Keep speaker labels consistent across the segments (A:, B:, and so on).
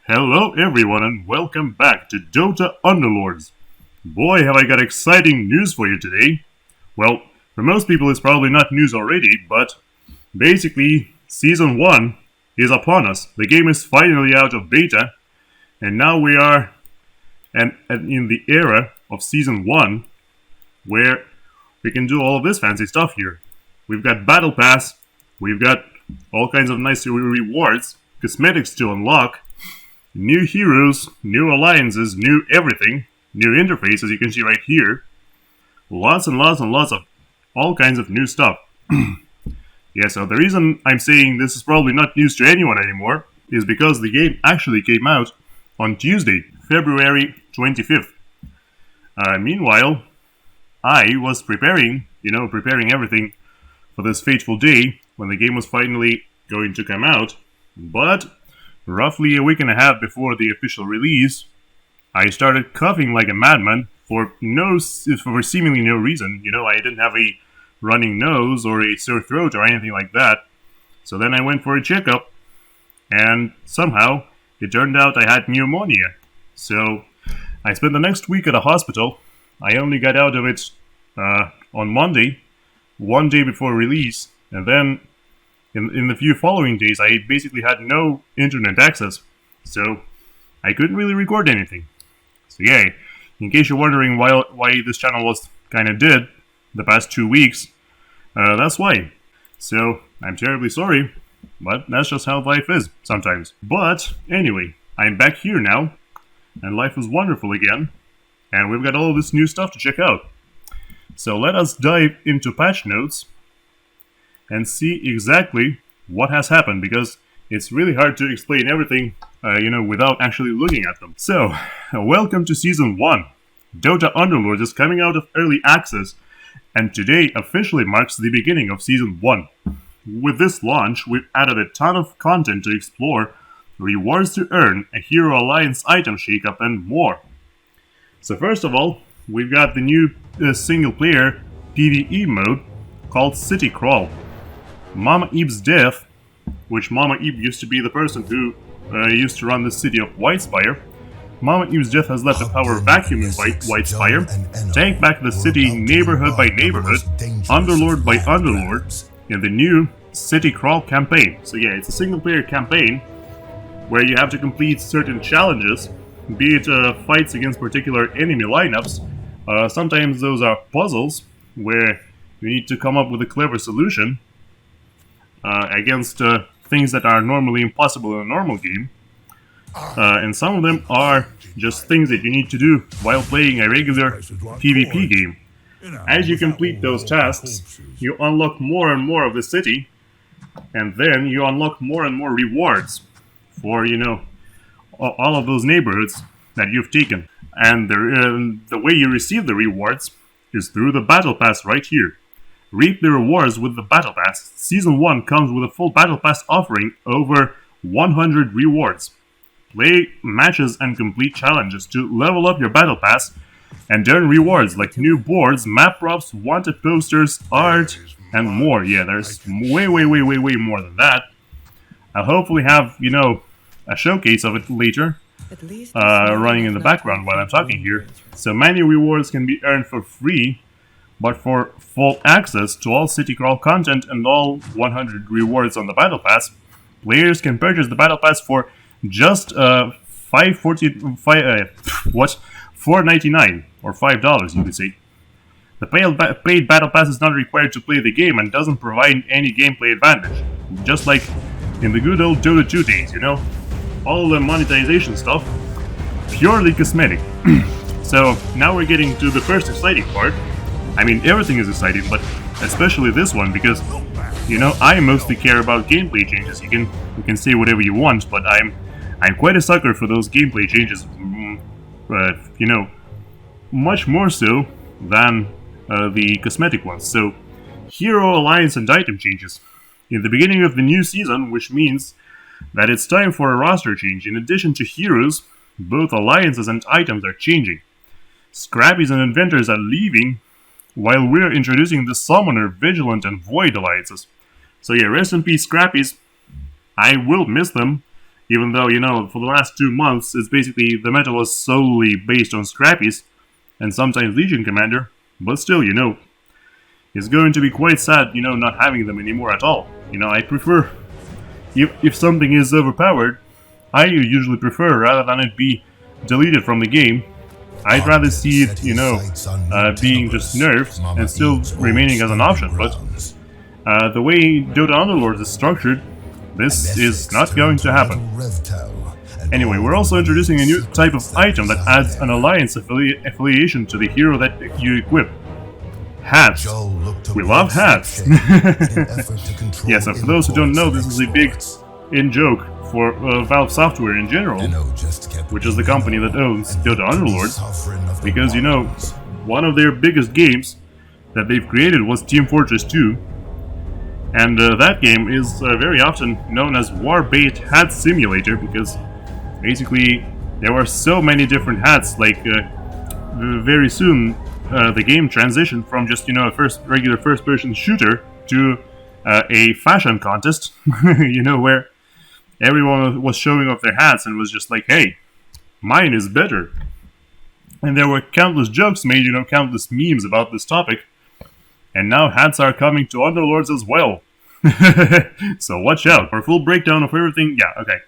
A: Hello everyone and welcome back to Dota Underlords. Boy, have I got exciting news for you today. Well, for most people it's probably not news already, but basically Season 1 is upon us. The game is finally out of beta, and now we are in the era of Season 1 where we can do all of this fancy stuff here. We've got Battle Pass, we've got all kinds of nice rewards, cosmetics to unlock, new heroes, new alliances, new everything, new interface as you can see right here. Lots and lots and lots of all kinds of new stuff. Yeah, so the reason I'm saying this is probably not news to anyone anymore is because the game actually came out on Tuesday, February 25th. Meanwhile, I was preparing everything for this fateful day when the game was finally going to come out, but roughly a week and a half before the official release, I started coughing like a madman for seemingly no reason. I didn't have a running nose or a sore throat or anything like that. So then I went for a checkup, and somehow it turned out I had pneumonia. So I spent the next week at a hospital. I only got out of it on Monday, one day before release, and then in the few following days I basically had no internet access, so I couldn't really record anything. So yeah, in case you're wondering why this channel was kinda dead the past 2 weeks, that's why. So I'm terribly sorry, but that's just how life is sometimes. But anyway, I'm back here now, and life is wonderful again, and we've got all this new stuff to check out. So let us dive into patch notes and see exactly what has happened, because it's really hard to explain everything, without actually looking at them. So, welcome to Season 1. Dota Underlords is coming out of early access, and today officially marks the beginning of Season 1. With this launch, we've added a ton of content to explore, rewards to earn, a Hero Alliance item shakeup, and more. So first of all, we've got the new single-player PvE mode called City Crawl. Mama Eve's death, which Mama Eve used to be the person who used to run the city of White Spire. Mama Eve's death has left a power vacuum in White Spire, tank back the city neighborhood by neighborhood, Underlord by Underlord, in the new City Crawl campaign. So yeah, it's a single-player campaign where you have to complete certain challenges, be it fights against particular enemy lineups. Sometimes those are puzzles where you need to come up with a clever solution against things that are normally impossible in a normal game. And some of them are just things that you need to do while playing a regular PvP game. As you complete those tasks, you unlock more and more of the city, and then you unlock more and more rewards for, all of those neighborhoods that you've taken. And the way you receive the rewards is through the Battle Pass right here. Reap the rewards with the Battle Pass. Season 1 comes with a full Battle Pass offering over 100 rewards. Play matches and complete challenges to level up your Battle Pass and earn rewards like new boards, map props, wanted posters, art, and more. Yeah, there's way more than that. I'll hopefully have, a showcase of it later, running in the background while I'm talking here. So many rewards can be earned for free, but for full access to all City Crawl content and all 100 rewards on the Battle Pass, players can purchase the Battle Pass for just $4.99 or $5, you could say. The paid Battle Pass is not required to play the game and doesn't provide any gameplay advantage, just like in the good old Dota 2 days, all the monetization stuff, purely cosmetic. So now we're getting to the first exciting part. I mean, everything is exciting, but especially this one, because, I mostly care about gameplay changes. You can say whatever you want, but I'm quite a sucker for those gameplay changes, much more so than the cosmetic ones. So, Hero Alliance and item changes. In the beginning of the new season, which means that it's time for a roster change. In addition to heroes, both alliances and items are changing. Scrappies and inventors are leaving, while we're introducing the Summoner, Vigilant, and Void alliances. So yeah, rest in peace, Scrappies. I will miss them Even though, you know, for the last 2 months, it's basically the meta was solely based on Scrappies, and sometimes Legion Commander, but still, you know, it's going to be quite sad, you know, not having them anymore at all. You know, I prefer, if something is overpowered, I usually prefer, rather than it be deleted from the game, I'd rather see it, you know, being just nerfed and still remaining as an option, but the way Dota Underlords is structured, this is not going to happen. Anyway, we're also introducing a new type of item that adds an alliance affiliation to the hero that you equip. Hats. We love hats. Yeah, so for those who don't know, this is a big in-joke for Valve Software in general, which is the company that owns Dota Underlords, because, you know, one of their biggest games that they've created was Team Fortress 2, and that game is very often known as Warbait Hat Simulator, because basically there were so many different hats, like very soon the game transitioned from just, you know, a regular first-person shooter to a fashion contest, you know, where everyone was showing off their hats and was just like, hey, mine is better. And there were countless jokes made, you know, countless memes about this topic. And now hats are coming to Underlords as well. So watch out for a full breakdown of everything. Yeah, okay.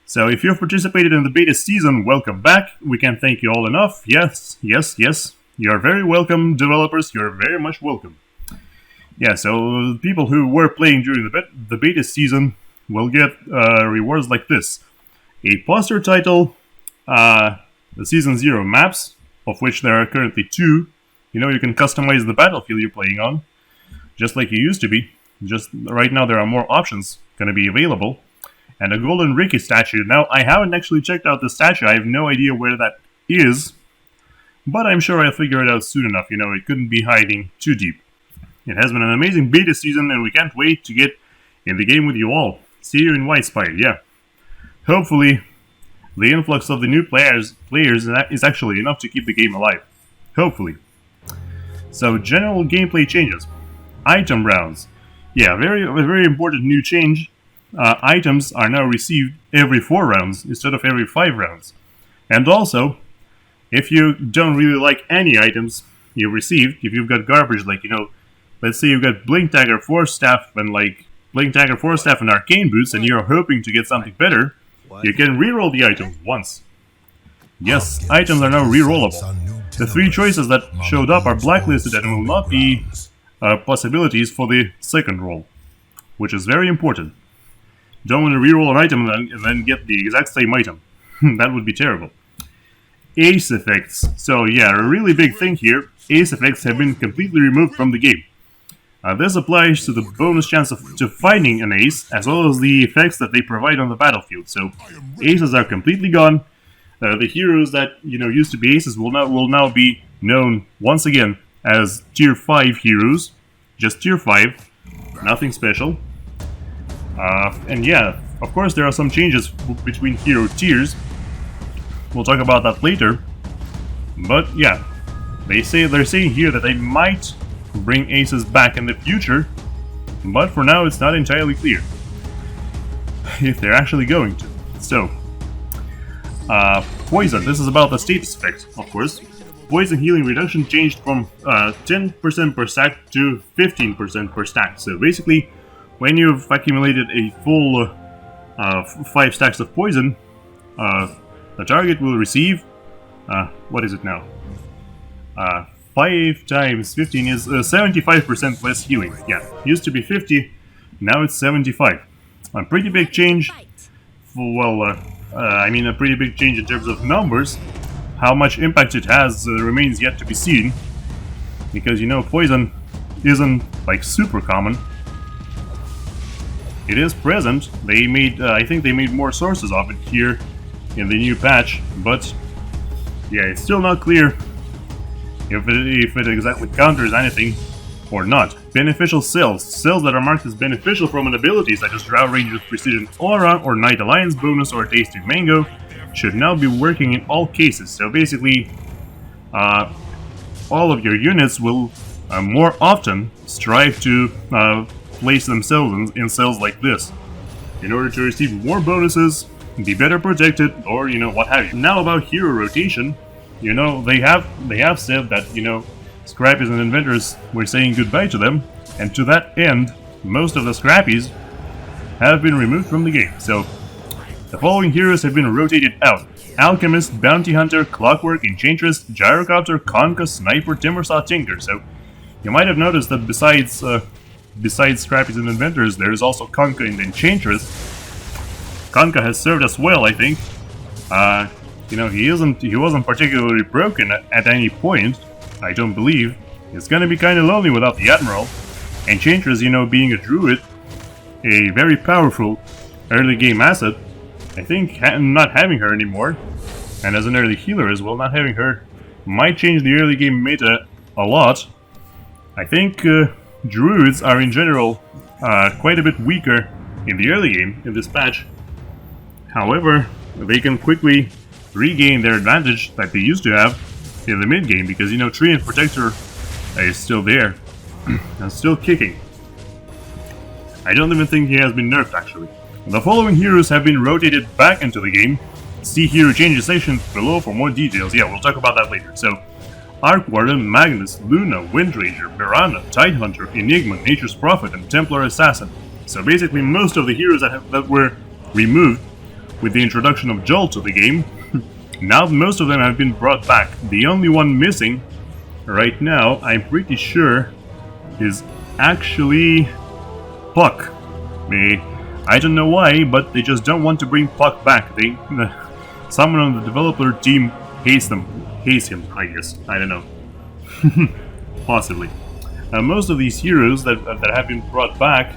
A: So if you've participated in the beta season, welcome back. We can't thank you all enough. Yes, yes, yes. You're very welcome, developers. You're very much welcome. Yeah, so people who were playing during the beta season will get rewards like this. A poster title, the Season 0 maps, of which there are currently 2. You know, you can customize the battlefield you're playing on, just like you used to be. Just right now there are more options going to be available. And a golden Ricky statue. Now, I haven't actually checked out the statue. I have no idea where that is. But I'm sure I'll figure it out soon enough. You know, it couldn't be hiding too deep. It has been an amazing beta season, and we can't wait to get in the game with you all. See you in White Spire, yeah. Hopefully, the influx of the new players is actually enough to keep the game alive. Hopefully. So, general gameplay changes. Item rounds. Yeah, a very important new change. Items are now received every 4 rounds instead of every 5 rounds. And also, if you don't really like any items you received, if you've got garbage, like, you know, let's say you've got Blink Dagger, Force Staff, and like Blink Dagger, Force Staff, and Arcane Boots, and you're hoping to get something better, you can reroll the items once. Yes, items are now rerollable. The 3 choices that showed up are blacklisted and will not be possibilities for the second roll, which is very important. Don't want to reroll an item and then get the exact same item. That would be terrible. Ace effects. So yeah, a really big thing here. Ace effects have been completely removed from the game. This applies to the bonus chance to finding an ace, as well as the effects that they provide on the battlefield. So aces are completely gone. The heroes that, you know, used to be aces will now be known once again as tier 5 heroes. Just tier 5. Nothing special. And yeah, of course there are some changes between hero tiers. We'll talk about that later. But yeah, they're saying here that they might bring aces back in the future, but for now it's not entirely clear if they're actually going to. So, poison. This is about the status effect, of course. Poison healing reduction changed from 10% per stack to 15% per stack. So basically, when you've accumulated a full 5 stacks of poison, the target will receive, what is it now? 5 times 15 is 75% less healing. Yeah, used to be 50, now it's 75. A pretty big change. Well, I mean a pretty big change in terms of numbers. How much impact it has remains yet to be seen. Because, you know, poison isn't, like, super common. It is present. They made, I think they made more sources of it here in the new patch, but yeah, it's still not clear if it exactly counters anything or not. Beneficial cells. Cells that are marked as beneficial from an ability such as Draw Range with Precision Aura or Night Alliance bonus or Tasting Mango should now be working in all cases. So basically, all of your units will more often strive to place themselves in cells like this in order to receive more bonuses be better protected, or what have you. Now about hero rotation, they have said that Scrappies and Inventors were saying goodbye to them, and to that end, most of the Scrappies have been removed from the game. So the following heroes have been rotated out: Alchemist, Bounty Hunter, Clockwork, Enchantress, Gyrocopter, Conca, Sniper, Timbersaw, Tinker. So you might have noticed that besides Scrappies and Inventors, there is also Conca and Enchantress. Conca has served us well, I think. He wasn't particularly broken at any point, I don't believe. It's gonna be kinda lonely without the Admiral. Enchantress, being a druid, a very powerful early game asset, I think not having her anymore, and as an early healer as well, not having her might change the early game meta a lot. I think druids are in general quite a bit weaker in the early game in this patch. However, they can quickly regain their advantage that they used to have in the mid game, because Treant Protector is still there and still kicking. I don't even think he has been nerfed actually. The following heroes have been rotated back into the game. See hero changes section below for more details. Yeah, we'll talk about that later. So, Arc Warden, Magnus, Luna, Windranger, Miranda, Tidehunter, Enigma, Nature's Prophet, and Templar Assassin. So basically most of the heroes that were removed with the introduction of Jolt to the game, now most of them have been brought back. The only one missing right now, I'm pretty sure, is actually Puck. I don't know why, but they just don't want to bring Puck back. Someone on the developer team hates him, I guess. I don't know. Possibly. Most of these heroes that have been brought back,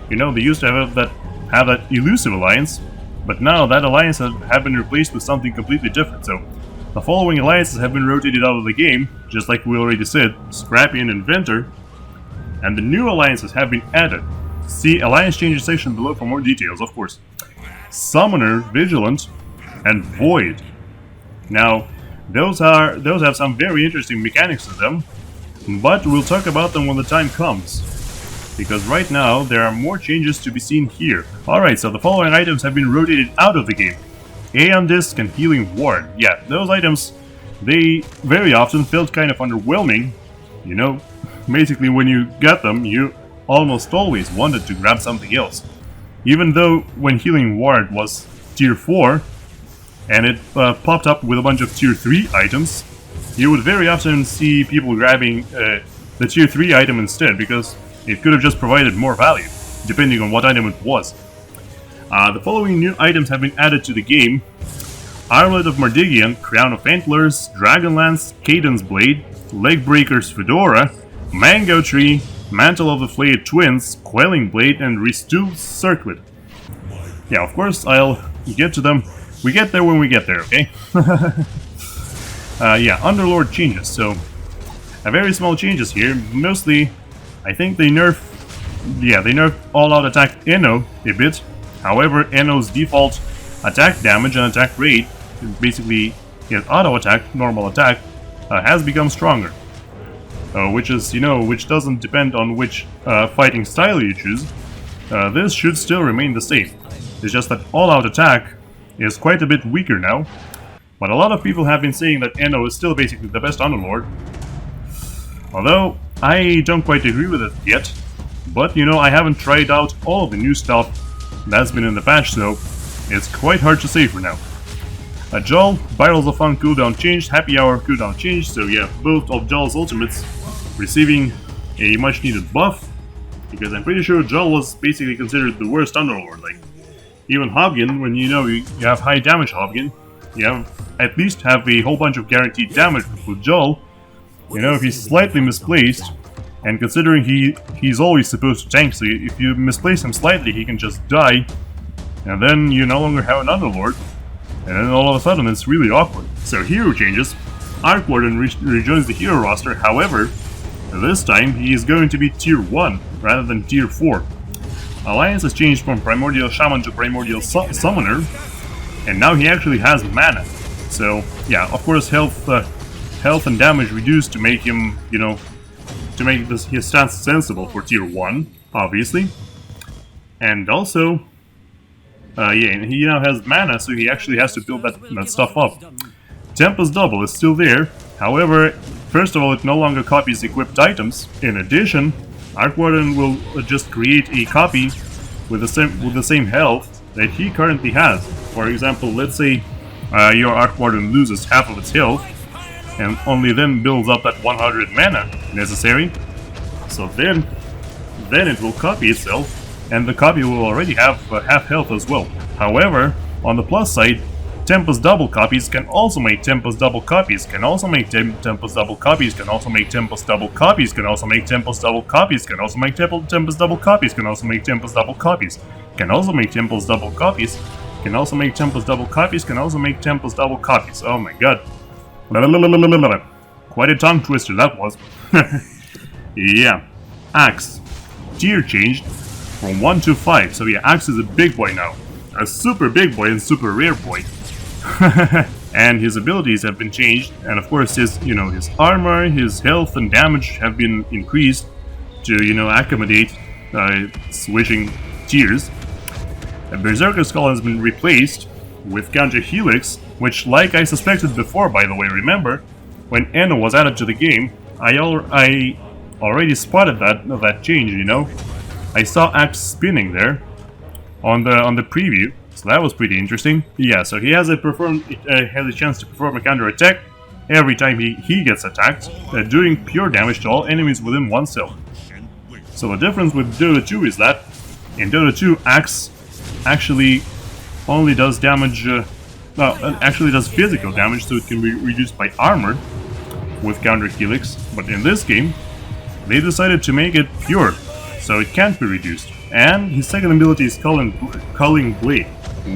A: they used to have that elusive alliance, but now that alliance have been replaced with something completely different. So the following alliances have been rotated out of the game, just like we already said: Scrappy and Inventor, and the new alliances have been added. See alliance changes section below for more details, of course. Summoner, Vigilant, and Void. Now, those have some very interesting mechanics to them, but we'll talk about them when the time comes, because right now there are more changes to be seen here. Alright, so the following items have been rotated out of the game: Aeon Disc and Healing Ward. Yeah, those items, they very often felt kind of underwhelming. Basically when you got them, you almost always wanted to grab something else. Even though when Healing Ward was tier 4, and it popped up with a bunch of tier 3 items, you would very often see people grabbing the tier 3 item instead, because it could have just provided more value, depending on what item it was. The following new items have been added to the game: Armlet of Mardigian, Crown of Antlers, Dragonlance, Cadence Blade, Legbreaker's Fedora, Mango Tree, Mantle of the Flayed Twins, Quelling Blade, and Restooled Circlet. Yeah, of course, I'll get to them. We get there when we get there, okay? Yeah, Underlord changes, so a very small changes here. Mostly, I think they nerf all-out attack Enno a bit. However, Enno's default attack damage and attack rate, basically his auto attack, normal attack, has become stronger. Which doesn't depend on which fighting style you choose. This should still remain the same. It's just that all-out attack is quite a bit weaker now. But a lot of people have been saying that Enno is still basically the best Underlord. Although, I don't quite agree with it yet. But, I haven't tried out all of the new stuff that's been in the patch, so it's quite hard to say for now. Jol, Barrels of Fun cooldown changed, Happy Hour cooldown changed, so yeah, both of Jol's ultimates receiving a much needed buff, because I'm pretty sure Jol was basically considered the worst Underlord. Like, even Hobgin, when you have high damage Hobgin, you at least have a whole bunch of guaranteed damage with Jol. If he's slightly misplaced, and considering he's always supposed to tank, so if you misplace him slightly, he can just die, and then you no longer have an Underlord, and then all of a sudden it's really awkward. So hero changes. Arc Warden rejoins the hero roster, however, this time he is going to be tier 1 rather than tier 4. Alliance has changed from Primordial Shaman to Primordial Summoner, and now he actually has mana. So yeah, of course health and damage reduced to make him, to make his stats sensible for tier 1, obviously. And also, Yeah, and he now has mana, so he actually has to build that stuff up. Tempest Double is still there. However, first of all, it no longer copies equipped items. In addition, Arc Warden will just create a copy with the same health that he currently has. For example, let's say your Arc Warden loses half of its health, and only then builds up that 100 mana necessary. So then it will copy itself, and the copy will already have half health as well. However, on the plus side, Tempest Double copies can also make Tempest Double copies, can also make Tempest Double copies, can also make Tempest Double copies, can also make Tempest Double copies, can also make Tempest Double copies, can also make Tempest Double copies, can also make Tempest Double copies, can also make Tempest Double copies, can also make Tempest Double copies. Oh my god. Quite a tongue twister that was. Yeah. Axe. Tier changed from 1 to 5. So yeah, Axe is a big boy now. A super big boy and super rare boy. And his abilities have been changed, and of course his armor, his health and damage have been increased to, accommodate switching tiers. And Berserker Skull has been replaced with Counter Helix, which, like I suspected before, by the way, remember, when Enno was added to the game, I already spotted that change, I saw Axe spinning there on the preview, so that was pretty interesting. Yeah, so he has a chance to perform a counter attack every time he gets attacked, doing pure damage to all enemies within 1 cell. So the difference with Dota 2 is that in Dota 2, Axe actually only does damage, actually does physical damage, so it can be reduced by armor with counter Helix. But in this game, they decided to make it pure, so it can't be reduced. And his second ability is Culling Blade,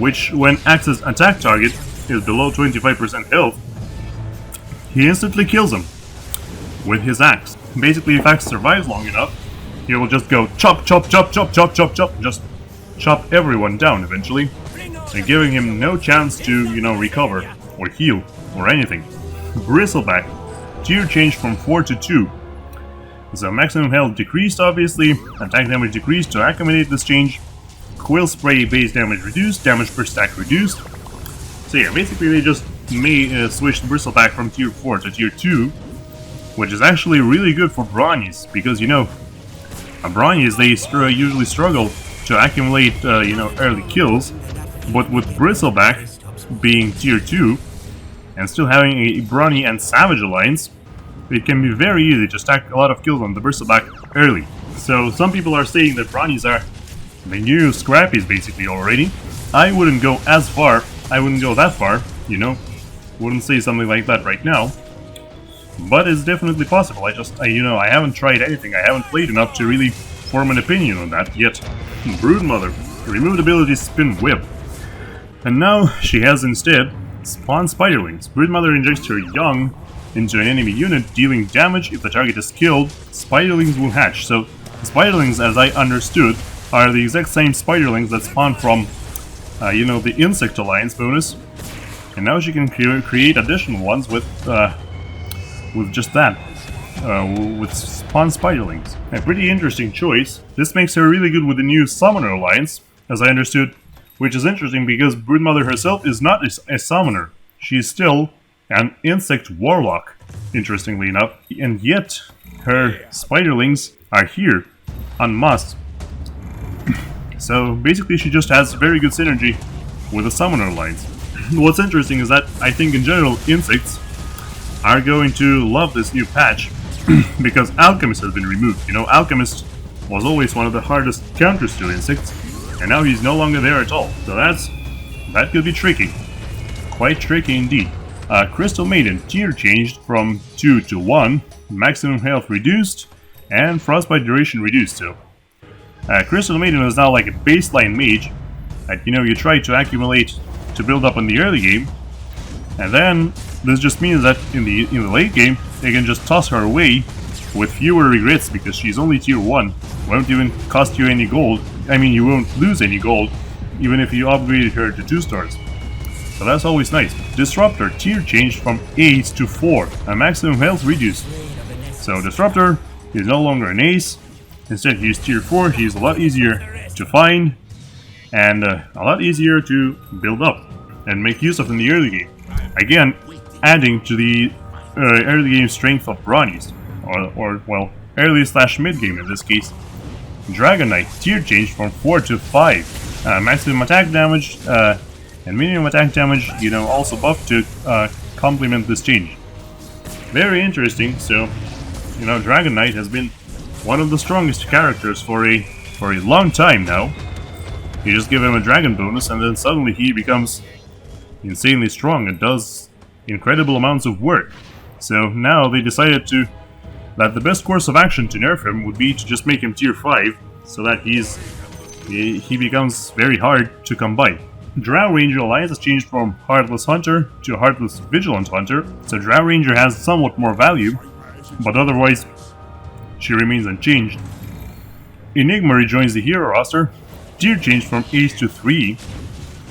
A: which, when Axe's attack target is below 25% health, he instantly kills him with his axe. Basically, if Axe survives long enough, he will just go chop, chop, chop, chop, chop, chop, chop, just chop everyone down eventually, and giving him no chance to, recover or heal or anything. Bristleback. Tier changed from 4 to 2. So maximum health decreased, obviously, attack damage decreased to accommodate this change, Quill Spray base damage reduced, damage per stack reduced. So yeah, basically they just switched Bristleback from tier 4 to tier 2, which is actually really good for Bronies, because Bronies, they usually struggle to accumulate early kills, but with Bristleback being tier 2, and still having a Brawny and Savage alliance, it can be very easy to stack a lot of kills on the Bristleback early. So some people are saying that Brownies are the new Scrappies basically already. I wouldn't go as far, I wouldn't go that far, wouldn't say something like that right now. But it's definitely possible. I haven't tried anything, I haven't played enough to really form an opinion on that yet. Broodmother. Removed ability Spin Whip. And now she has instead Spawn Spiderlings. Broodmother injects her young into an enemy unit, dealing damage. If the target is killed, Spiderlings will hatch. So, Spiderlings, as I understood, are the exact same Spiderlings that spawn from, the Insect Alliance bonus. And now she can create additional ones with just that. With Spawn Spiderlings. A pretty interesting choice. This makes her really good with the new Summoner Alliance, as I understood, which is interesting because Broodmother herself is not a summoner. She is still an insect warlock, interestingly enough, and yet her spiderlings are here, en masse. So basically she just has very good synergy with the summoner lines. What's interesting is that I think in general insects are going to love this new patch because Alchemist has been removed. Alchemist was always one of the hardest counters to insects, and now he's no longer there at all. So that could be tricky. Quite tricky indeed. Crystal Maiden, tier changed from 2 to 1, maximum health reduced, and frostbite duration reduced too. Crystal Maiden is now like a baseline mage that, you try to accumulate to build up in the early game, and then this just means that in the late game, you can just toss her away with fewer regrets because she's only tier 1, won't even cost you any gold. I mean, you won't lose any gold, even if you upgraded her to 2 stars. So that's always nice. Disruptor, tier changed from 8 to 4, and maximum health reduced. So Disruptor is no longer an ace, instead he's tier 4, he's a lot easier to find, and a lot easier to build up and make use of in the early game. Again, adding to the early game strength of Brownies, or well, early slash mid game in this case. Dragon Knight tier change from 4 to 5. Maximum attack damage and minimum attack damage, also buffed to complement this change. Very interesting. So, Dragon Knight has been one of the strongest characters for a long time now. You just give him a dragon bonus and then suddenly he becomes insanely strong and does incredible amounts of work. So now they decided that the best course of action to nerf him would be to just make him tier 5, so that he becomes very hard to come by. Drow Ranger Alliance has changed from Heartless Hunter to Heartless Vigilant Hunter, so Drow Ranger has somewhat more value, but otherwise she remains unchanged. Enigma rejoins the hero roster, tier changed from Ace to 3,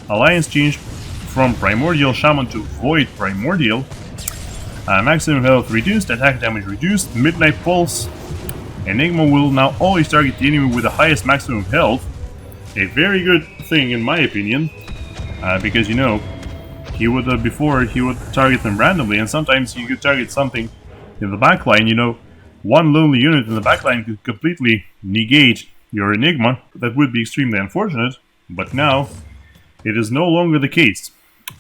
A: Alliance changed from Primordial Shaman to Void Primordial, maximum health reduced, attack damage reduced, Midnight Pulse. Enigma will now always target the enemy with the highest maximum health. A very good thing in my opinion, because he would before he would target them randomly, and sometimes you could target something in the backline. One lonely unit in the backline could completely negate your Enigma. That would be extremely unfortunate, but now it is no longer the case.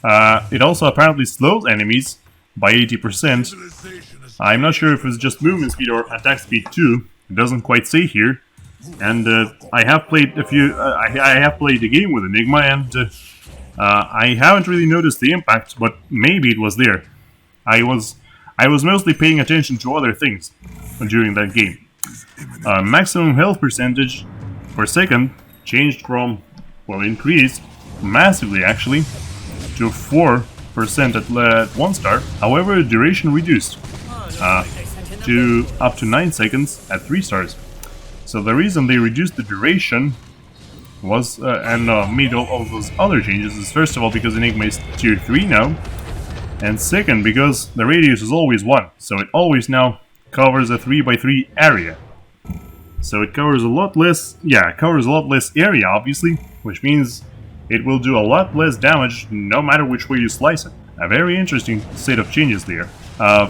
A: It also apparently slows enemies by 80%. I'm not sure if it's just movement speed or attack speed too. It doesn't quite say here. And I have played I have played the game with Enigma, and I haven't really noticed the impact, but maybe it was there. I was mostly paying attention to other things during that game. Maximum health percentage per second changed from, increased massively actually, to 4% at 1 star. However, duration reduced to up to 9 seconds at 3 stars. So the reason they reduced the duration was and made all of those other changes is, first of all, because Enigma is tier 3 now, and second, because the radius is always 1, so it always now covers a 3x3 area. So it covers a lot less, area obviously, which means it will do a lot less damage no matter which way you slice it. A very interesting set of changes there.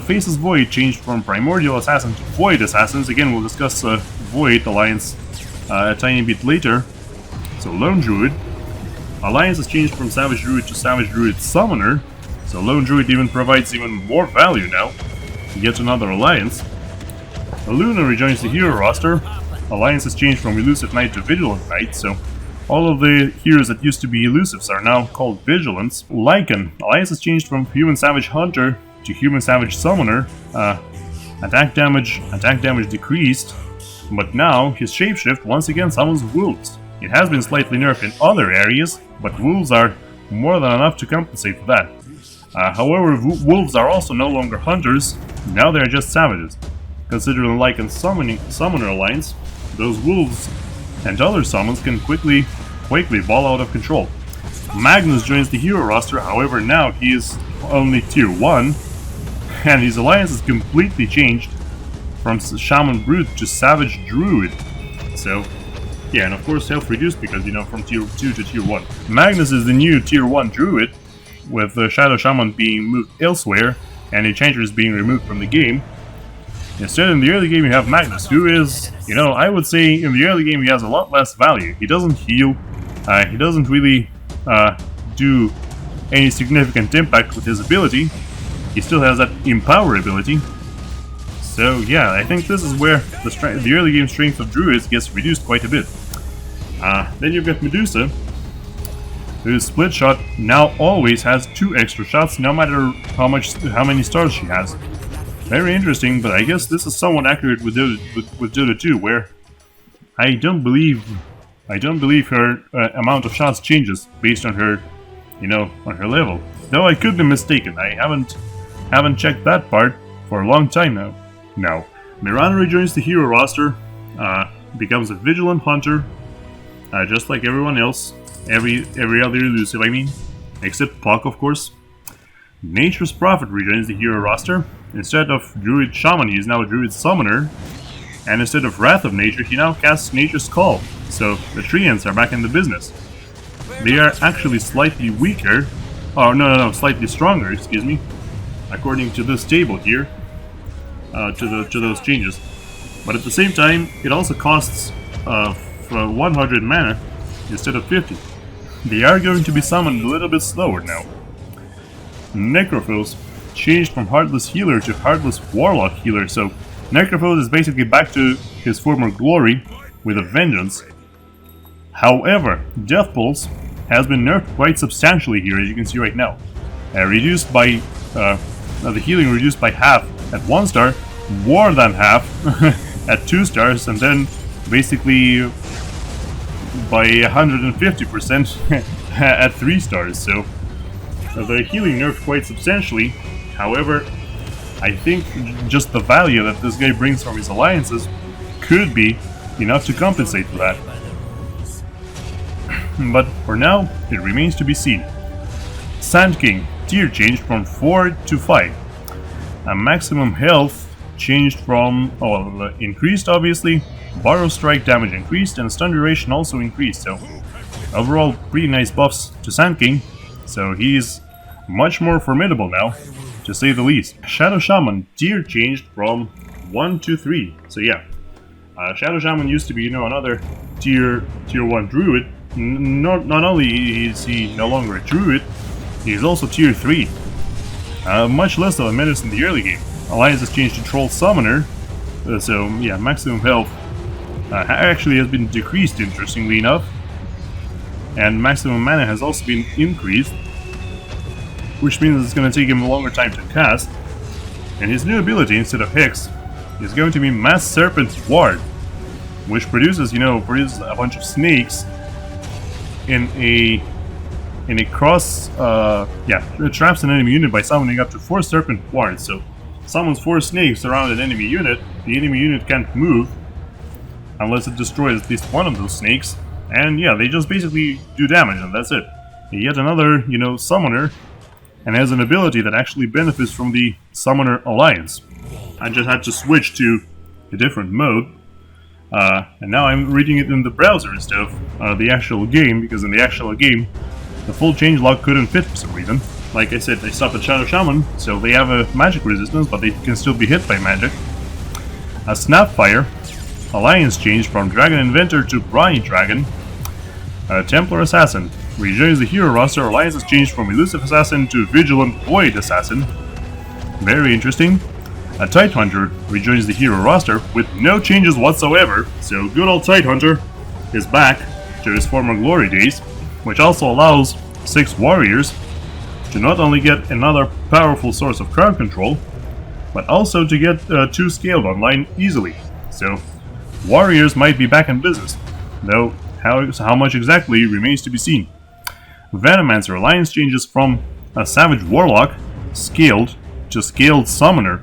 A: Faceless Void changed from Primordial Assassin to Void Assassins. Again, we'll discuss Void Alliance a tiny bit later. So Lone Druid. Alliance has changed from Savage Druid to Savage Druid Summoner. So Lone Druid provides even more value now. Yet another Alliance. Luna rejoins the hero roster. Alliance has changed from Elusive Knight to Vigilant Knight, so all of the heroes that used to be Elusives are now called Vigilants. Lycan. Alliance has changed from Human Savage Hunter to Human Savage Summoner. Attack damage decreased, but now his shapeshift once again summons wolves. It has been slightly nerfed in other areas, but wolves are more than enough to compensate for that. However, wolves are also no longer hunters, now they are just savages. Considering Lycan's Summoner Alliance, those wolves and other summons can quickly fall out of control. Magnus joins the hero roster, however now he is only tier 1, and his alliance is completely changed from Shaman Brute to Savage Druid. So, yeah, and of course health reduced because, from tier 2 to tier 1. Magnus is the new tier 1 Druid, with the Shadow Shaman being moved elsewhere, and Enchantress being removed from the game. Instead, in the early game, you have Magnus, who is, I would say in the early game he has a lot less value. He doesn't heal, he doesn't really do any significant impact with his ability. He still has that Empower ability. So yeah, I think this is where the early game strength of Druids gets reduced quite a bit. Then you've got Medusa, whose split shot now always has 2 extra shots, no matter how many stars she has. Very interesting, but I guess this is somewhat accurate with Dota 2, where I don't believe her amount of shots changes based on her, on her level. Though I could be mistaken. I haven't checked that part for a long time now. Now, Mirana rejoins the hero roster, becomes a Vigilant Hunter, just like everyone else, every other elusive, except Puck, of course. Nature's Prophet rejoins the hero roster. Instead of Druid Shaman, he is now a Druid Summoner. And instead of Wrath of Nature, he now casts Nature's Call. So the Treants are back in the business. they are actually slightly weaker. Oh, no, slightly stronger, excuse me. According to this table here, to those changes. But at the same time, it also costs for 100 mana instead of 50. They are going to be summoned a little bit slower now. Necrophos changed from Heartless Healer to Heartless Warlock Healer, so Necrophos is basically back to his former glory with a vengeance. However, Death Pulse has been nerfed quite substantially here, as you can see right now. Reduced by the healing reduced by half at 1 star, more than half at 2 stars, and then basically by 150% at 3 stars. So the healing nerfed quite substantially. However, I think just the value that this guy brings from his alliances could be enough to compensate for that. But for now, it remains to be seen. Sand King tier changed from 4 to 5. Maximum health changed from, increased obviously, Borrow Strike damage increased, and stun duration also increased, so overall pretty nice buffs to Sand King, so he's much more formidable now, to say the least. Shadow Shaman tier changed from 1 to 3, so yeah. Shadow Shaman used to be, another tier 1 druid. Not only is he no longer a druid, he's also tier 3. Much less of a menace in the early game. Alliance has changed to Troll Summoner, so yeah, maximum health actually has been decreased, interestingly enough. And maximum mana has also been increased, which means it's going to take him a longer time to cast. And his new ability, instead of Hex, is going to be Mass Serpent Ward, which produces, produces a bunch of snakes in a cross, it traps an enemy unit by summoning up to 4 serpent wards. So, summons 4 snakes around an enemy unit. The enemy unit can't move unless it destroys at least one of those snakes. And yeah, they just basically do damage, and that's it. Yet another, summoner, and has an ability that actually benefits from the Summoner Alliance. I just had to switch to a different mode. And now I'm reading it in the browser instead of the actual game, because in the actual game, the full changelog couldn't fit for some reason. Like I said, they stop at Shadow Shaman, so they have a magic resistance, but they can still be hit by magic. A Snapfire, Alliance changed from Dragon Inventor to Briny Dragon. A Templar Assassin rejoins the hero roster. Alliance has changed from Elusive Assassin to Vigilant Void Assassin. Very interesting. A Tidehunter rejoins the hero roster with no changes whatsoever, so good old Tidehunter is back to his former glory days, which also allows 6 warriors to not only get another powerful source of crowd control, but also to get 2 scaled online easily. So warriors might be back in business, though how much exactly remains to be seen. Venomancer Alliance changes from a Savage Warlock, scaled, to Scaled Summoner.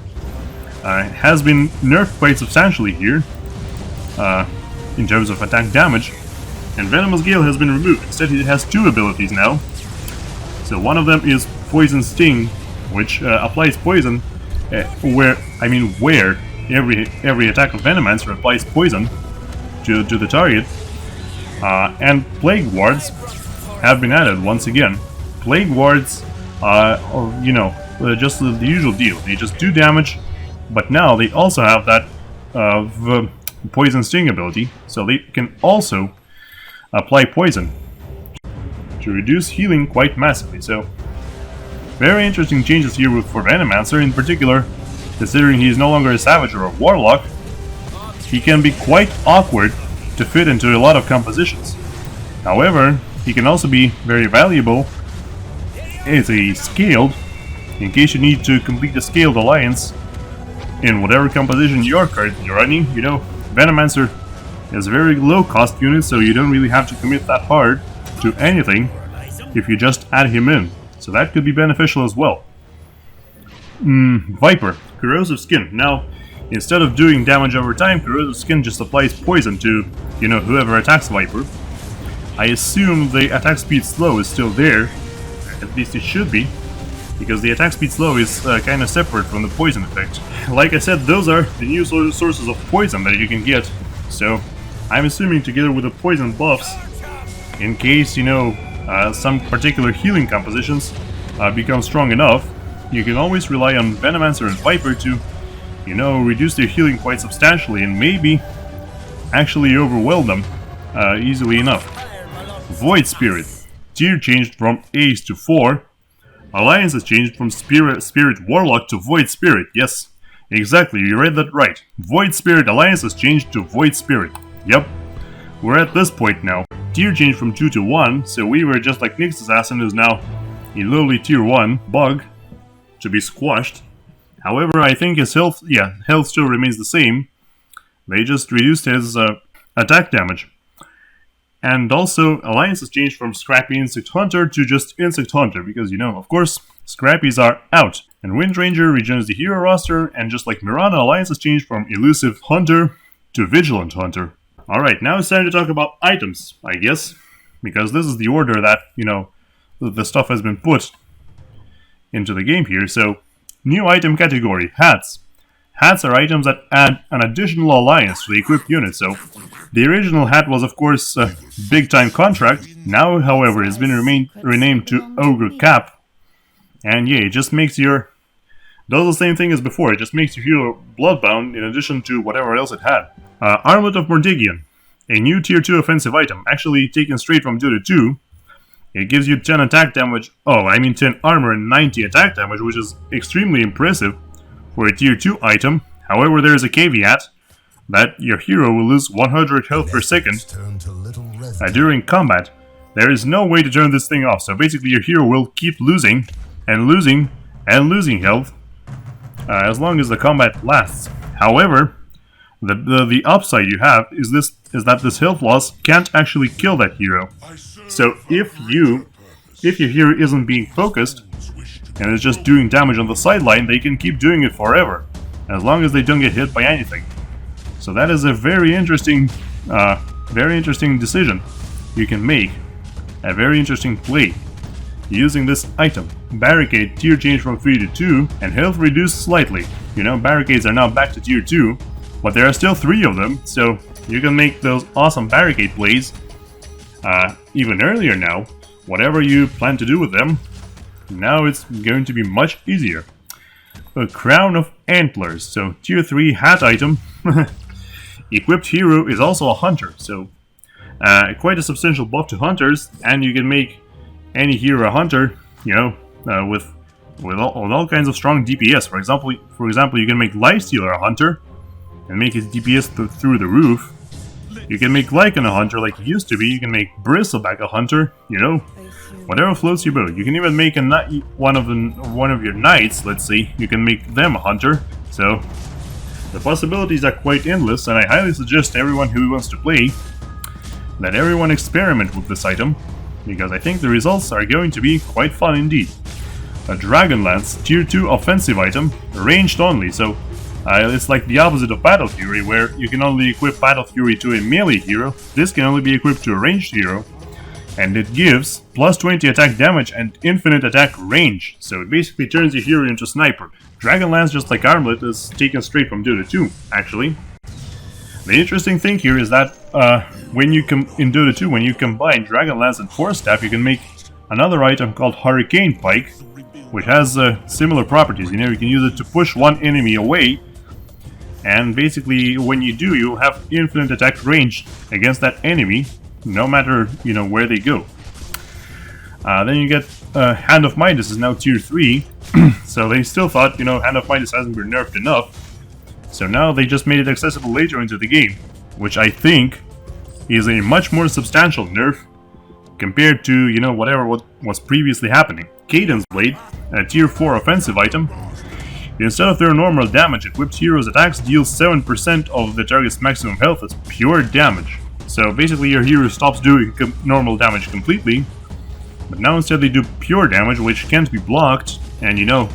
A: It has been nerfed quite substantially here, in terms of attack damage, and Venomous Gale has been removed. Instead, it has 2 abilities now. So one of them is Poison Sting, which applies poison where every attack of Venomancer applies poison to the target. And Plague Wards have been added once again. Plague Wards are, just the usual deal. They just do damage, but now they also have that Poison Sting ability, so they can also apply poison to reduce healing quite massively. So, very interesting changes here for Venomancer. In particular, considering he is no longer a Savage or a Warlock, he can be quite awkward to fit into a lot of compositions. However, he can also be very valuable as a Scaled, in case you need to complete a Scaled Alliance in whatever composition you're running. Venomancer is a very low cost unit, so you don't really have to commit that hard to anything if you just add him in. So that could be beneficial as well. Viper, Corrosive Skin. Now, instead of doing damage over time, Corrosive Skin just applies poison to, whoever attacks Viper. I assume the attack speed slow is still there, at least it should be, because the attack speed slow is kind of separate from the poison effect. Like I said, those are the new sources of poison that you can get, so I'm assuming together with the poison buffs, in case, some particular healing compositions become strong enough, you can always rely on Venomancer and Viper to, you know, reduce their healing quite substantially and maybe actually overwhelm them easily enough. Void Spirit. Tier changed from Ace to 4. Alliance has changed from Spirit Warlock to Void Spirit. Yes, exactly, you read that right. Void Spirit Alliance has changed to Void Spirit. Yep, we're at this point now. Tier changed from 2 to 1, so we were just like Nyx Assassin, who's now a lowly Tier 1 bug to be squashed. However, I think his health, health still remains the same. They just reduced his attack damage. And also, Alliance has changed from Scrappy Insect Hunter to just Insect Hunter, because, you know, of course, Scrappies are out. And Wind Ranger regenerates the hero roster, and just like Mirana, Alliance has changed from Elusive Hunter to Vigilant Hunter. Alright, now it's time to talk about items, I guess, because this is the order that, you know, the stuff has been put into the game here. So, new item category, hats. Hats are items that add an additional alliance to the equipped unit, so the original hat was of course a big time contract. Now, however, it's been renamed to Ogre Cap, and yeah, it just makes does the same thing as before. It just makes your hero bloodbound in addition to whatever else it had. Armlet of Mordigion, a new tier 2 offensive item, actually taken straight from Dota 2. It gives you 10 attack damage, 10 armor and 90 attack damage, which is extremely impressive for a tier 2 item. However, there is a caveat that your hero will lose 100 health per second during combat. There is no way to turn this thing off, so basically your hero will keep losing and losing and losing health as long as the combat lasts. However, the upside you have is that this health loss can't actually kill that hero. So if your hero isn't being focused and is just doing damage on the sideline, they can keep doing it forever, as long as they don't get hit by anything. So that is a very interesting decision you can make, a very interesting play, using this item. Barricade, tier change from 3 to 2, and health reduced slightly. You know, barricades are now back to tier 2, but there are still 3 of them, so you can make those awesome barricade plays even earlier now. Whatever you plan to do with them, now it's going to be much easier. A Crown of Antlers, so tier 3 hat item. Equipped hero is also a hunter, so quite a substantial buff to hunters, and you can make any hero a hunter, you know, with all kinds of strong DPS. For example, you can make Lifestealer a hunter and make his DPS through the roof. You can make Lycan a hunter like he used to be. You can make Bristleback a hunter, you know, whatever floats your boat. You can even make one of your knights, let's see, you can make them a hunter. So the possibilities are quite endless, and I highly suggest everyone who wants to play that everyone experiment with this item, because I think the results are going to be quite fun indeed. A Dragonlance, tier 2 offensive item, ranged only, so it's like the opposite of Battle Fury, where you can only equip Battle Fury to a melee hero. This can only be equipped to a ranged hero, and it gives plus 20 attack damage and infinite attack range, so it basically turns your hero into a sniper. Dragonlance, just like Armlet, is taken straight from Dota 2, actually. The interesting thing here is that in Dota 2, when you combine Dragonlance and Force Staff, you can make another item called Hurricane Pike, which has similar properties. You know, you can use it to push one enemy away, and basically when you do, you'll have infinite attack range against that enemy, no matter, you know, where they go. Then you get Hand of Midas is now tier 3, so they still thought, you know, Hand of Midas hasn't been nerfed enough, so now they just made it accessible later into the game, which I think is a much more substantial nerf compared to, you know, whatever was previously happening. Cadence Blade, a tier 4 offensive item. Instead of their normal damage, equipped heroes' attacks deal 7% of the target's maximum health as pure damage. So basically your hero stops doing normal damage completely, but now instead they do pure damage, which can't be blocked, and you know,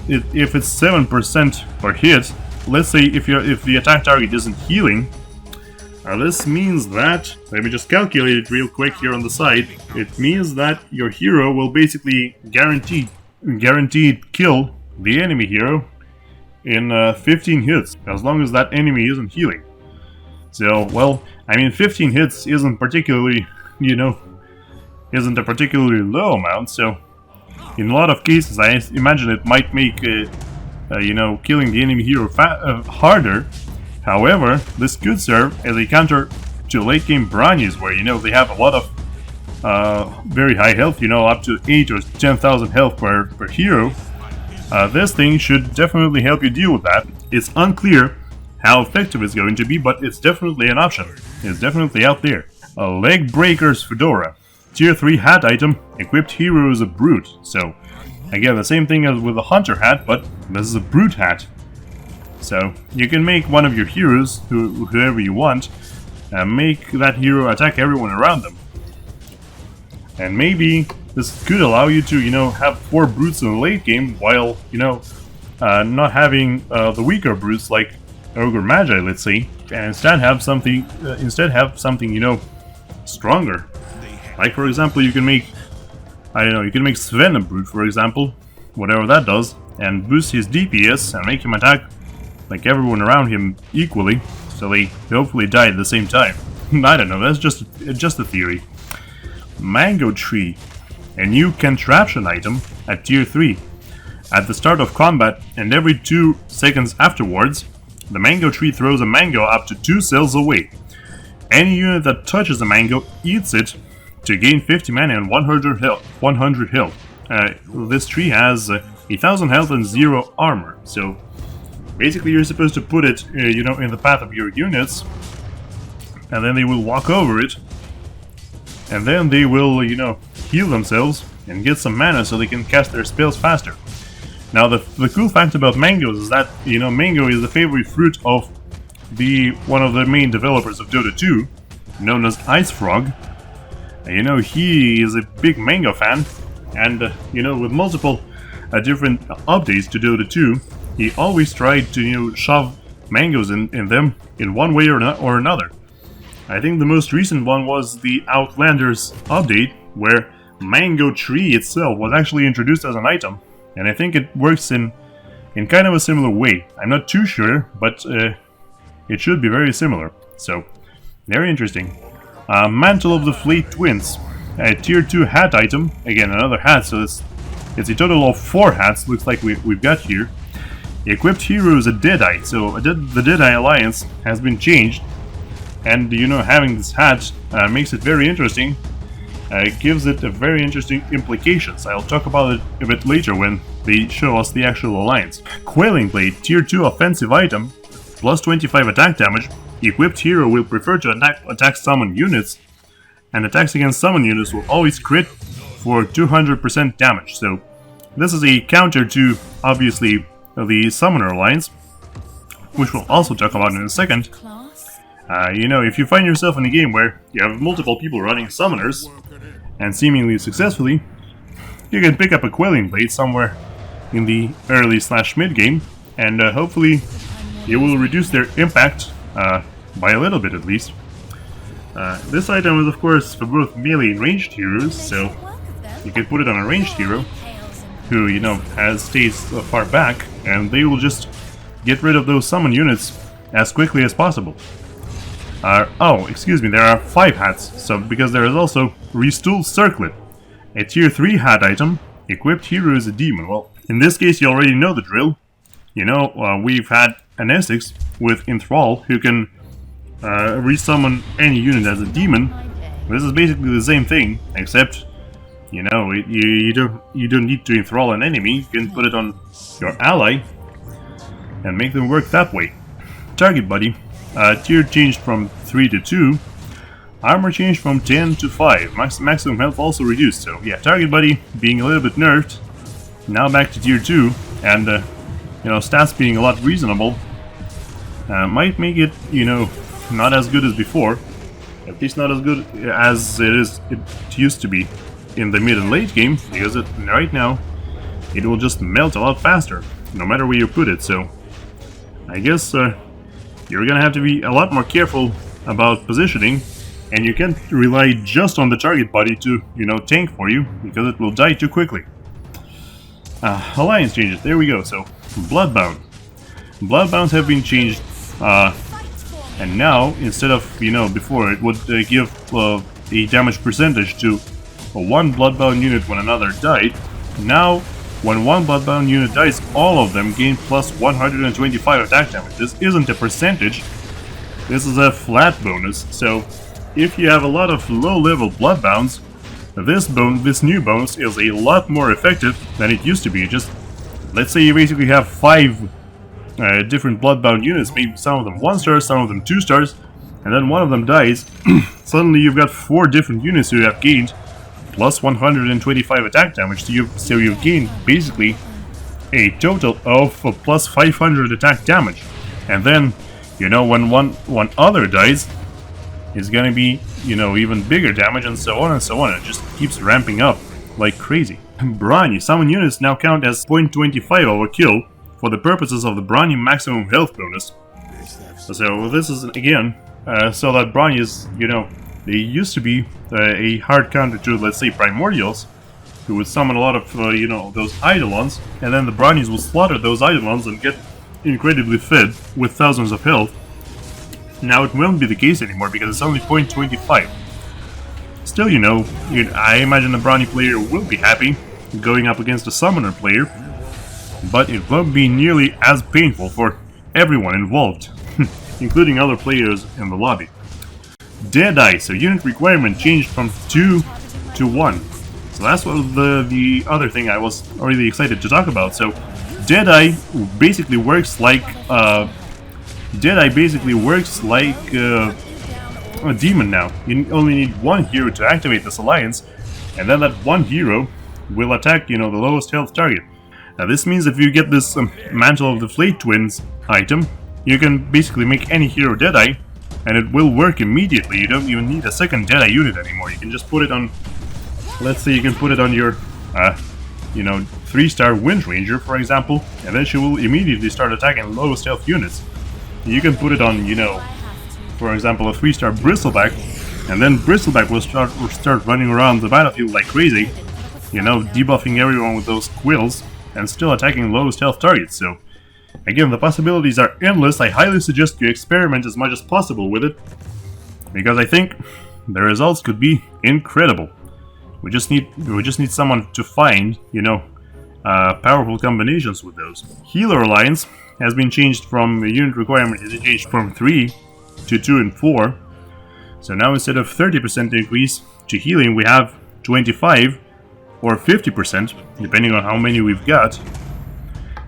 A: if it's 7% per hit, let's say if the attack target isn't healing, this means that, let me just calculate it real quick here on the side, it means that your hero will basically guaranteed kill the enemy hero in 15 hits, as long as that enemy isn't healing. So, well, I mean, 15 hits isn't particularly, you know, isn't a particularly low amount, so in a lot of cases I imagine it might make, you know, killing the enemy hero harder. However, this could serve as a counter to late game Branies, where, you know, they have a lot of very high health, you know, up to 8 or 10,000 health per hero. This thing should definitely help you deal with that. It's unclear how effective it's going to be, but it's definitely an option. It's definitely out there. A Leg Breaker's Fedora. Tier 3 hat item, equipped hero is a brute. So, again, the same thing as with the hunter hat, but this is a brute hat. So, you can make one of your heroes, whoever you want, make that hero attack everyone around them. And maybe this could allow you to, you know, have 4 brutes in the late game, while, you know, not having the weaker brutes like Ogre Magi, let's say, and instead have something, you know, stronger. Like, for example, you can make, I don't know, you can make Sven a brute, for example, whatever that does, and boost his DPS and make him attack like everyone around him equally, so they hopefully die at the same time. I don't know, that's just a theory. Mango Tree, a new contraption item at tier 3. At the start of combat and every 2 seconds afterwards, the mango tree throws a mango up to 2 cells away. Any unit that touches a mango eats it to gain 50 mana and 100 health. This tree has 1000 health and 0 armor, so basically you're supposed to put it, you know, in the path of your units, and then they will walk over it. And then they will, you know, heal themselves and get some mana so they can cast their spells faster. Now, the cool fact about mangoes is that, you know, mango is the favorite fruit of one of the main developers of Dota 2, known as Ice Frog. You know, he is a big mango fan, and, you know, with multiple different updates to Dota 2, he always tried to, you know, shove mangoes in them in one way or another. I think the most recent one was the Outlanders update, where Mango Tree itself was actually introduced as an item, and I think it works in kind of a similar way. I'm not too sure, but it should be very similar. So, very interesting. Mantle of the Fleet Twins, a tier 2 hat item. Again, another hat, so it's a total of 4 hats, looks like we've got here. The equipped hero is a Deadeye, so the Deadeye Alliance has been changed. And, you know, having this hat makes it very interesting. It gives it a very interesting implications. I'll talk about it a bit later when they show us the actual alliance. Quelling Blade, tier 2 offensive item, plus 25 attack damage. The equipped hero will prefer to attack summon units, and attacks against summon units will always crit for 200% damage. So this is a counter to, obviously, the Summoner Alliance, which we'll also talk about in a second. You know, if you find yourself in a game where you have multiple people running summoners, and seemingly successfully, you can pick up a Quelling Blade somewhere in the early/mid game, and hopefully it will reduce their impact by a little bit at least. This item is of course for both melee and ranged heroes, so you can put it on a ranged hero who, you know, stays far back, and they will just get rid of those summon units as quickly as possible. Oh, excuse me, there are 5 hats, so because there is also Restool Circlet, a tier 3 hat item. Equipped hero is a demon. Well, in this case you already know the drill. You know, we've had an Essex with Enthrall who can resummon any unit as a demon. This is basically the same thing, except, you know, you don't need to enthrall an enemy. You can put it on your ally and make them work that way. Target Buddy. Tier changed from 3 to 2. Armor changed from 10 to 5. Maximum health also reduced. So yeah, Target Buddy being a little bit nerfed. Now back to tier 2. And, you know, stats being a lot reasonable. Might make it, you know, not as good as before. At least not as good as it used to be in the mid and late game. Because right now, it will just melt a lot faster. No matter where you put it. So I guess you're gonna have to be a lot more careful about positioning, and you can't rely just on the target body to, you know, tank for you, because it will die too quickly. Alliance changes, there we go. So, Bloodbound. Bloodbounds have been changed, and now, instead of, you know, before it would give a damage percentage to one Bloodbound unit when another died. Now, when one Bloodbound unit dies, all of them gain plus 125 attack damage. This isn't a percentage, this is a flat bonus, so if you have a lot of low-level Bloodbounds, this new bonus is a lot more effective than it used to be. Just, let's say you basically have 5 different Bloodbound units, maybe some of them 1 star, some of them 2 stars, and then one of them dies. Suddenly you've got 4 different units who have gained plus 125 attack damage, so you've gained basically a total of plus 500 attack damage. And then, you know, when one other dies, it's gonna be, you know, even bigger damage, and so on and so on. It just keeps ramping up like crazy. Briny. Summon units now count as 0.25 of a kill for the purposes of the Briny maximum health bonus. So this is, again, so that Branies, you know, they used to be a hard counter to, let's say, Primordials, who would summon a lot of, you know, those Eidolons, and then the Branies will slaughter those Eidolons and get incredibly fed with thousands of health. Now it won't be the case anymore because it's only 0.25. Still, you know, I imagine the Brony player will be happy going up against a Summoner player, but it won't be nearly as painful for everyone involved, including other players in the lobby. Deadeye, so unit requirement changed from 2 to 1. So that's what the other thing I was really excited to talk about. So Deadeye basically works like a demon now. You only need 1 hero to activate this alliance, and then that 1 hero will attack, you know, the lowest health target. Now this means if you get this Mantle of the Flayed Twins item, you can basically make any hero Deadeye, and it will work immediately. You don't even need a second Deadeye unit anymore. You can just put it on, let's say you can put it on your, you know, 3-star Wind Ranger, for example, and then she will immediately start attacking lowest health units. You can put it on, you know, for example, a 3-star Bristleback, and then Bristleback will start running around the battlefield like crazy, you know, debuffing everyone with those quills, and still attacking lowest health targets. So, again, the possibilities are endless. I highly suggest you experiment as much as possible with it, because I think the results could be incredible. We just need someone to find, you know, powerful combinations with those. Healer Alliance has been changed from a unit requirement, has changed from 3 to 2 and 4. So now instead of 30% increase to healing, we have 25 or 50%, depending on how many we've got.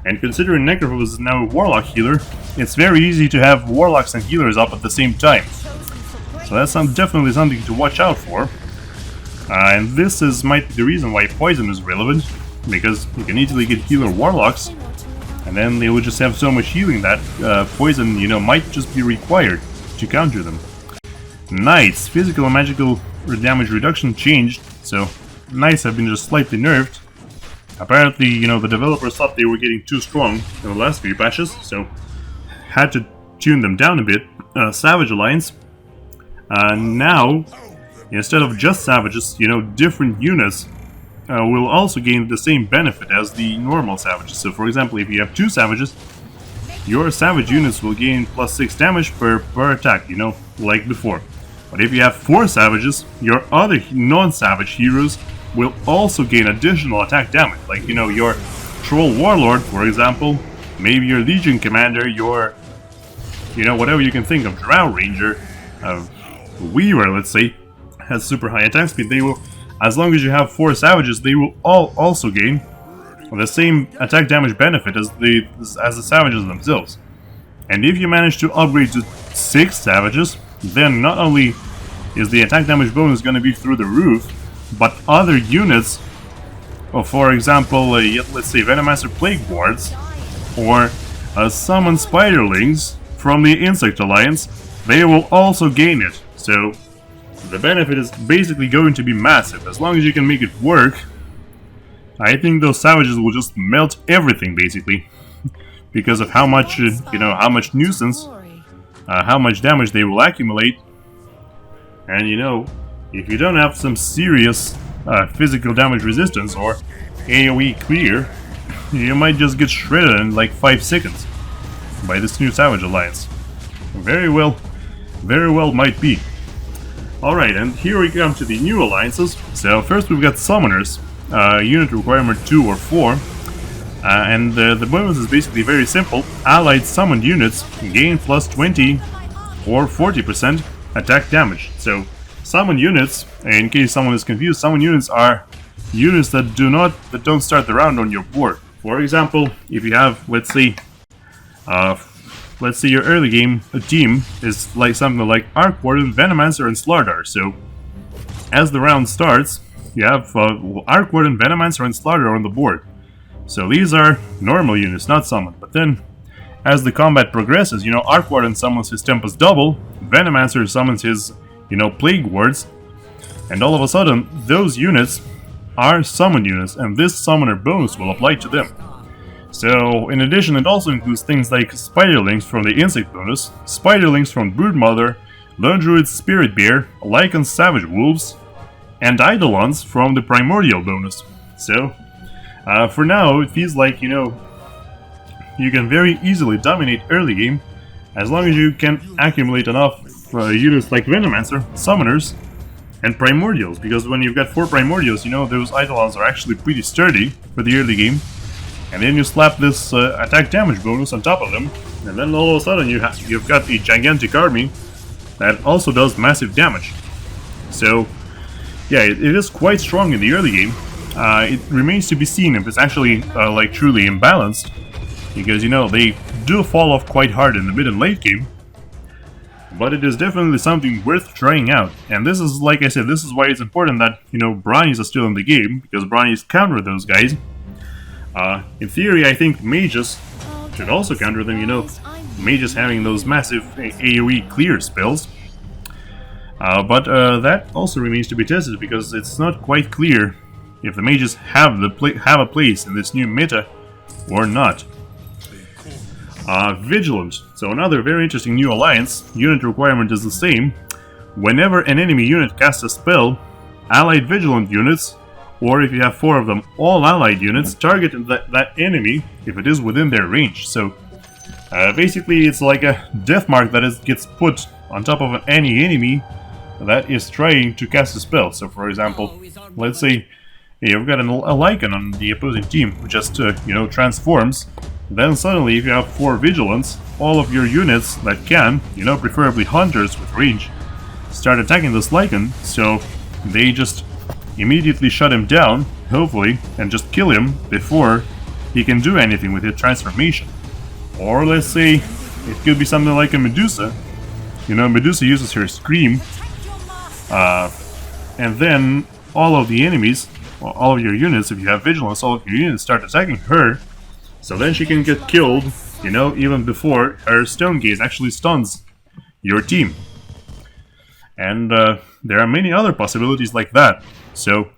A: And considering Necrophobos is now a Warlock healer, it's very easy to have Warlocks and healers up at the same time. So that's definitely something to watch out for. And this might be the reason why Poison is relevant, because you can easily get healer Warlocks, and then they will just have so much healing that Poison, you know, might just be required to counter them. Knights, physical and magical damage reduction changed, so Knights have been just slightly nerfed. Apparently, you know, the developers thought they were getting too strong in the last few patches, so had to tune them down a bit. Savage Alliance. Now, instead of just Savages, you know, different units will also gain the same benefit as the normal Savages. So, for example, if you have 2 Savages, your Savage units will gain plus 6 damage per attack, you know, like before. But if you have 4 Savages, your other non-Savage heroes will also gain additional attack damage. Like, you know, your Troll Warlord, for example, maybe your Legion Commander, your, you know, whatever you can think of, Drow Ranger, Weaver, let's say, has super high attack speed. They will, as long as you have 4 Savages, they will all also gain the same attack damage benefit as the Savages themselves. And if you manage to upgrade to 6 Savages, then not only is the attack damage bonus going to be through the roof, but other units, for example, let's say Venomancer Plague Wards, or Summon Spiderlings from the Insect Alliance, they will also gain it. So the benefit is basically going to be massive. As long as you can make it work, I think those Savages will just melt everything, basically, because of how much, you know, how much nuisance, how much damage they will accumulate. And, you know, if you don't have some serious physical damage resistance or AoE clear, you might just get shredded in like 5 seconds by this new Savage Alliance. Very well might be. Alright, and here we come to the new alliances. So first we've got Summoners, unit requirement 2 or 4. And the bonus is basically very simple. Allied summoned units gain plus 20 or 40% attack damage. So summon units, in case someone is confused, summon units are units that don't start the round on your board. For example, if you have, let's say your early game team is like something like Arc Warden, Venomancer, and Slardar. So as the round starts, you have Arc Warden, Venomancer, and Slardar on the board. So these are normal units, not summoned. But then, as the combat progresses, Arc Warden summons his Tempest Double, Venomancer summons his, Plague Wards, and all of a sudden, those units are summoned units, and this summoner bonus will apply to them. So, in addition, it also includes things like Spiderlings from the Insect bonus, Spiderlings from Broodmother, Lone Druid's Spirit Bear, Lycan's Savage Wolves, and Eidolons from the Primordial bonus. So, for now, it feels like, you can very easily dominate early game as long as you can accumulate enough units like Venomancer, Summoners, and Primordials, because when you've got 4 Primordials, those Eidolons are actually pretty sturdy for the early game. And then you slap this attack damage bonus on top of them, and then all of a sudden you've got a gigantic army that also does massive damage. So, yeah, it is quite strong in the early game. It remains to be seen if it's actually like truly imbalanced, because they do fall off quite hard in the mid and late game. But it is definitely something worth trying out, and this is, like I said, this is why it's important that brownies are still in the game, because brownies counter those guys. In theory, I think mages should also counter them, mages having those massive AoE clear spells. But that also remains to be tested, because it's not quite clear if the mages have a place in this new meta or not. Vigilant. So another very interesting new alliance. Unit requirement is the same. Whenever an enemy unit casts a spell, allied Vigilant units, or if you have 4 of them, all allied units, target that enemy if it is within their range. So basically it's like a death mark that gets put on top of any enemy that is trying to cast a spell. So for example, let's say you've got a Lycan on the opposing team who just transforms. Then suddenly if you have 4 Vigilants, all of your units that can, preferably hunters with range, start attacking this Lycan, so they just immediately shut him down, hopefully, and just kill him before he can do anything with his transformation. Or let's say it could be something like a Medusa. Medusa uses her Scream, and then all of the enemies, all of your units, if you have Vigilance, all of your units start attacking her, so then she can get killed, even before her Stone Gaze actually stuns your team. And there are many other possibilities like that. So,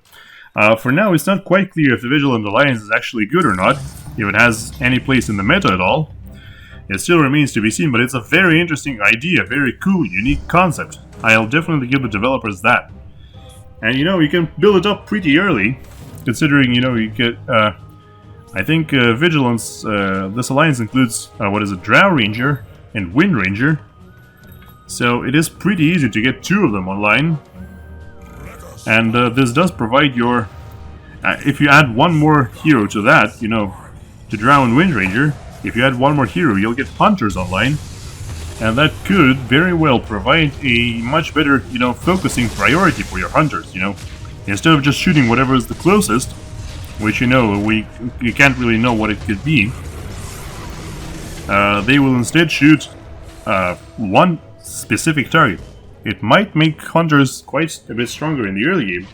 A: for now, it's not quite clear if the Vigilant Alliance is actually good or not, if it has any place in the meta at all. It still remains to be seen, but it's a very interesting idea, very cool, unique concept. I'll definitely give the developers that. And you can build it up pretty early, considering, you get, I think Vigilance, this alliance includes, Drow Ranger and Wind Ranger. So it is pretty easy to get 2 of them online. And this does provide your... if you add one more hero to that, to Drow and Wind Ranger, if you add one more hero, you'll get Hunters online. And that could very well provide a much better, focusing priority for your Hunters, Instead of just shooting whatever is the closest, which, you can't really know what it could be, they will instead shoot one specific target. It might make Hunters quite a bit stronger in the early game.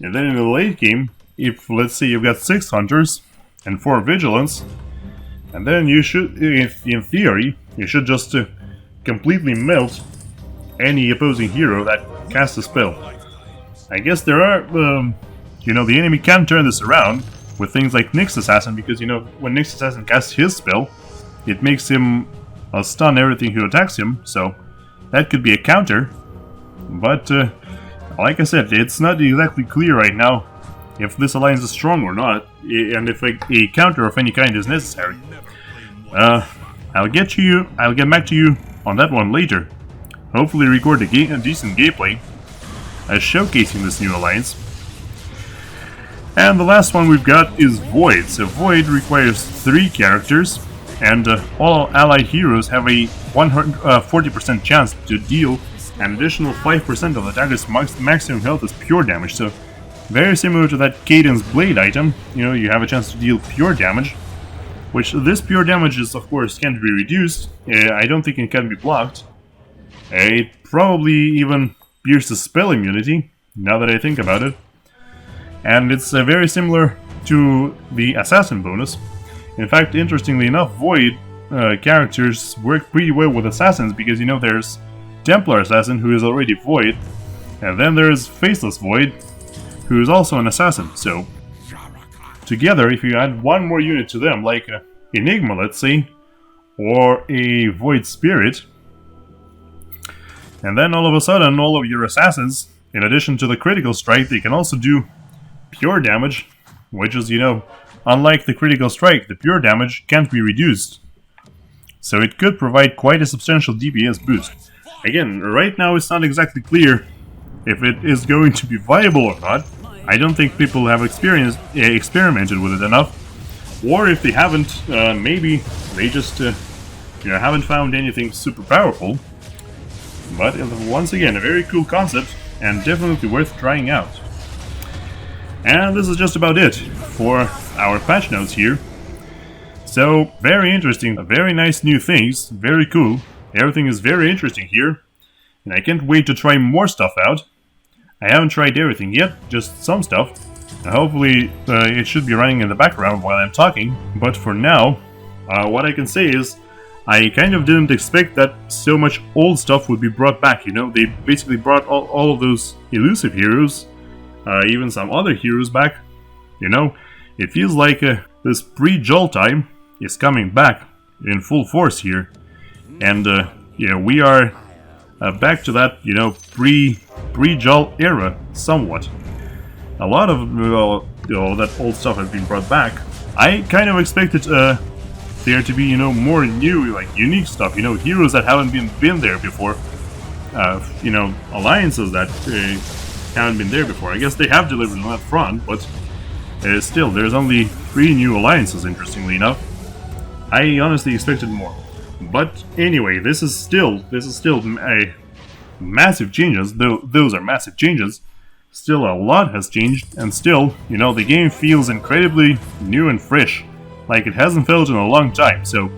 A: And then in the late game, if, let's say, you've got 6 Hunters and 4 Vigilants, and then you should, in theory, you should just completely melt any opposing hero that casts a spell. I guess there are, the enemy can turn this around with things like Nyx Assassin, because, when Nyx Assassin casts his spell, it makes him stun everything who attacks him, so that could be a counter. But, like I said, it's not exactly clear right now if this alliance is strong or not, and if a counter of any kind is necessary. I'll get back to you on that one later. Hopefully record a decent gameplay, showcasing this new alliance. And the last one we've got is Void. So Void requires 3 characters, and all allied heroes have a 40% chance to deal an additional 5% of the target's maximum health as pure damage. So very similar to that Cadence Blade item, you know, you have a chance to deal pure damage, which this pure damage is, of course, can't be reduced. I don't think it can be blocked. It probably even pierces spell immunity, now that I think about it. And it's very similar to the Assassin bonus. In fact, interestingly enough, Void characters work pretty well with Assassins, because, you know, there's Templar Assassin, who is already Void, and then there's Faceless Void, who is also an Assassin. So, together, if you add one more unit to them, like Enigma, let's say, or a Void Spirit, and then all of a sudden, all of your Assassins, in addition to the critical strike, they can also do pure damage, which is, you know, unlike the critical strike, the pure damage can't be reduced. So it could provide quite a substantial DPS boost. Again, right now it's not exactly clear if it is going to be viable or not. I don't think people have experimented with it enough. Or if they haven't, maybe they just you know, haven't found anything super powerful. But once again, a very cool concept, and definitely worth trying out. And this is just about it for our patch notes here. So, very interesting, very nice new things, very cool. Everything is very interesting here, and I can't wait to try more stuff out. I haven't tried everything yet, just some stuff. Hopefully it should be running in the background while I'm talking, but for now, what I can say is I kind of didn't expect that so much old stuff would be brought back, you know? They basically brought all of those elusive heroes, even some other heroes back. You know, it feels like this pre-Joel time is coming back in full force here. And, yeah, we are back to that, you know, pre-Joel era, somewhat. A lot of, you know, that old stuff has been brought back. I kind of expected there to be, you know, more new, like, unique stuff, you know, heroes that haven't been there before. You know, alliances that haven't been there before. I guess they have delivered on that front, but still, there's only 3 new alliances, interestingly enough. I honestly expected more. But anyway, this is still a massive changes. Those are massive changes. Still, a lot has changed, and still, you know, the game feels incredibly new and fresh, like it hasn't felt in a long time. So,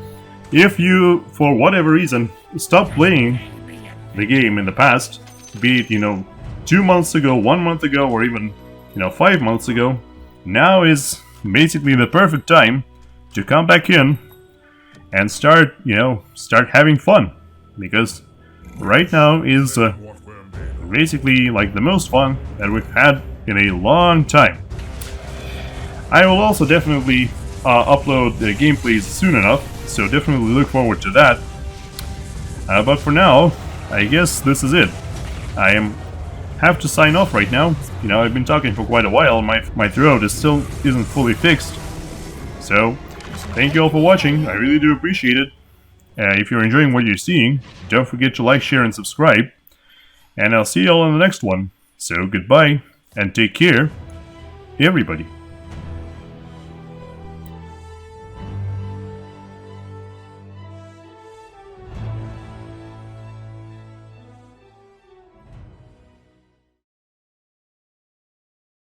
A: if you, for whatever reason, stopped playing the game in the past, be it, you know, 2 months ago, 1 month ago, or even, you know, 5 months ago, now is basically the perfect time to come back in and start, you know, start having fun. Because right now is basically like the most fun that we've had in a long time. I will also definitely upload the gameplays soon enough, so definitely look forward to that. But for now, I guess this is it. I have to sign off right now. You know, I've been talking for quite a while, and my throat isn't fully fixed. So, thank you all for watching, I really do appreciate it. If you're enjoying what you're seeing, don't forget to like, share, and subscribe. And I'll see you all in the next one. So, goodbye, and take care, everybody.